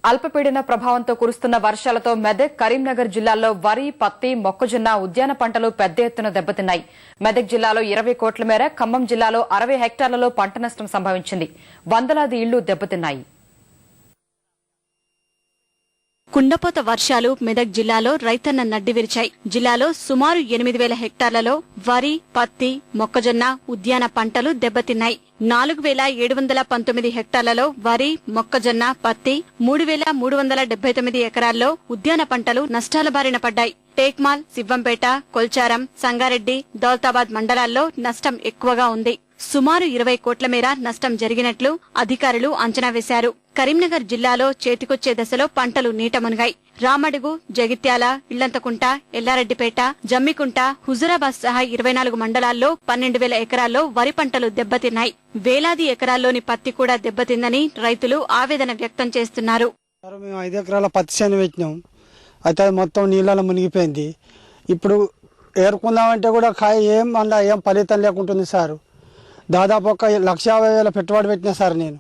అల్పపీడన ప్రభావంతో కురుస్తున్న వర్షాలతో మెదక్, కరీంనగర్ జిల్లాల్లో వరి, పత్తి, మొక్కజొన్న, ఉద్యాన పంటలు పెద్ద ఎత్తున దెబ్బతిన్నాయి. మెదక్ జిల్లాలో 20 కోట్ల మేర, ఖమ్మం జిల్లాలో 60 హెక్టార్లలో పంట నష్టం సంభవించింది. వందలాది ఇళ్లు దెబ్బతిన్నాయి. కుండపోత వర్షాలు మెదక్ జిల్లాలో రైతన్న నడ్డి విరిచాయి. జిల్లాలో సుమారు 8,000 హెక్టార్లలో వరి, పత్తి, మొక్కజొన్న, ఉద్యాన పంటలు దెబ్బతిన్నాయి. 4,719 హెక్టార్లలో వరి, మొక్కజొన్న, పత్తి, 3,379 ఎకరాల్లో ఉద్యాన పంటలు నష్టాల బారిన పడ్డాయి. టేక్మాల్, సివ్వంపేట, కొల్చారం, సంగారెడ్డి, దౌలతాబాద్ మండలాల్లో నష్టం ఎక్కువగా ఉంది. సుమారు 20 కోట్ల మేర నష్టం జరిగినట్లు అధికారులు అంచనా వేశారు. కరీంనగర్ జిల్లాలో చేతికొచ్చే దశలో పంటలు నీట మునిగాయి. రామడుగు, జగిత్యాల, ఇల్లంతకుంట, ఎల్లారెడ్డిపేట, జమ్మికుంట, హుజురాబాద్ సహా 24 మండలాల్లో 12,000 ఎకరాల్లో వరి పంటలు దెబ్బతిన్నాయి. వేలాది ఎకరాల్లోని పత్తి కూడా దెబ్బతిందని రైతులు ఆవేదన వ్యక్తం చేస్తున్నారు. మేము 5 ఎకరాల పత్తి చేను పెట్టినాం. అయితే అది మొత్తం నీళ్ళలో మునిగిపోయింది. ఇప్పుడు ఏరుకుందామంటే కూడా కాయ ఏం ఫలితం లేకుంటుంది సార్. దాదాపు ఒక 1,50,000 పెట్టుబడి పెట్టినా సార్. నేను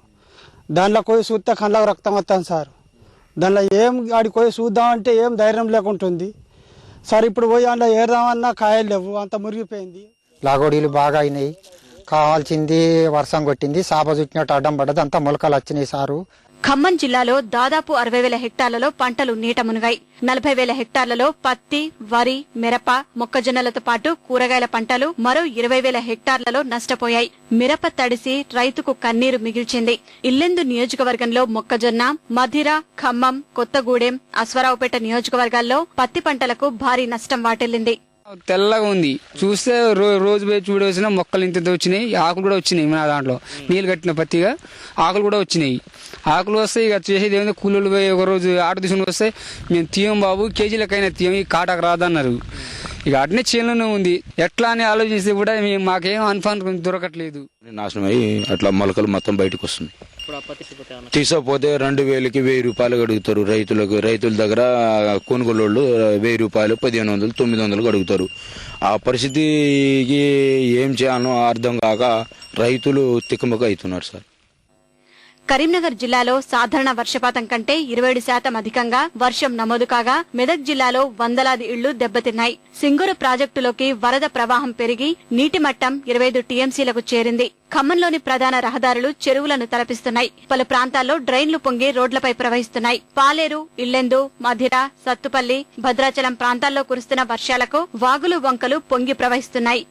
దాంట్లో పోయి చూస్తే కళ్ళకు రక్తం వస్తాను సార్. దాంట్లో ఆడికి పోయి చూద్దామంటే ఏం ధైర్యం లేకుంటుంది సార్. ఇప్పుడు పోయి అందులో ఏరుదామన్నా కాయలు లేవు, అంత మురిగిపోయింది. లాగోడీలు బాగా అయినాయి. కావాల్సింది వర్షం కొట్టింది, సాప చుట్టినట్టు అడ్డం పడ్డది, అంతా మొలకలు వచ్చినాయి సారు. ఖమ్మం జిల్లాలో దాదాపు 60,000 హెక్టార్లలో పంటలు నీట మునిగాయి. 40,000 హెక్టార్లలో పత్తి, వరి, మిరప, మొక్కజొన్నలతో పాటు కూరగాయల పంటలు మరో 20,000 హెక్టార్లలో నష్టపోయాయి. మిరప తడిసి రైతుకు కన్నీరు మిగిల్చింది. ఇల్లెందు నియోజకవర్గంలో మొక్కజొన్న, మధిర, ఖమ్మం, కొత్తగూడెం, అశ్వరావుపేట నియోజకవర్గాల్లో పత్తి పంటలకు భారీ నష్టం వాటిల్లింది. తెల్లగా ఉంది, చూస్తే రోజు పోయి చూడవలసిన మొక్కలు ఇంత వచ్చినాయి. ఆకులు కూడా వచ్చినాయి. మన దాంట్లో నీళ్ళు కట్టిన పత్తిగా ఆకులు కూడా వచ్చినాయి. ఆకులు వస్తే ఇక చేసేది ఏమైనా కూలీలు పోయి ఒక రోజు ఆట తీసుకుని వస్తే మేము తీయం బాబు, కేజీలకైనా తీయం, ఈ కాటకు రాదన్నారు. ఇక అట్నే చేనులోనే ఉంది. ఎట్లా అని ఆలోచిస్తే కూడా మాకేం అన్ఫాన్ దొరకట్లేదు. నాశనం అయ్యి అట్లా మొలకలు మొత్తం బయటకు వస్తుంది. తీసుకోపోతే 2,000కి 1,000 రూపాయలు అడుగుతారు రైతులకు. రైతుల దగ్గర కొనుగోలు 1,000 రూపాయలు, 1,500, 900 అడుగుతారు. ఆ పరిస్థితికి ఏం చేయాలో అర్థం కాక రైతులు తిక్కమక్క అవుతున్నారు సార్. కరీంనగర్ జిల్లాలో సాధారణ వర్షపాతం కంటే 27% అధికంగా వర్షం నమోదు కాగా మెదక్ జిల్లాలో వందలాది ఇళ్లు దెబ్బతిన్నాయి. సింగూరు ప్రాజెక్టులోకి వరద ప్రవాహం పెరిగి నీటి మట్టం 25 టీఎంసీలకు చేరింది. ఖమ్మంలోని ప్రధాన రహదారులు చెరువులను తలపిస్తున్నాయి. పలు ప్రాంతాల్లో డ్రైన్లు పొంగి రోడ్లపై ప్రవహిస్తున్నాయి. పాలేరు, ఇల్లెందు, మధిర, సత్తుపల్లి, భద్రాచలం ప్రాంతాల్లో కురుస్తున్న వర్షాలకు వాగులు, వంకలు పొంగి ప్రవహిస్తున్నాయి.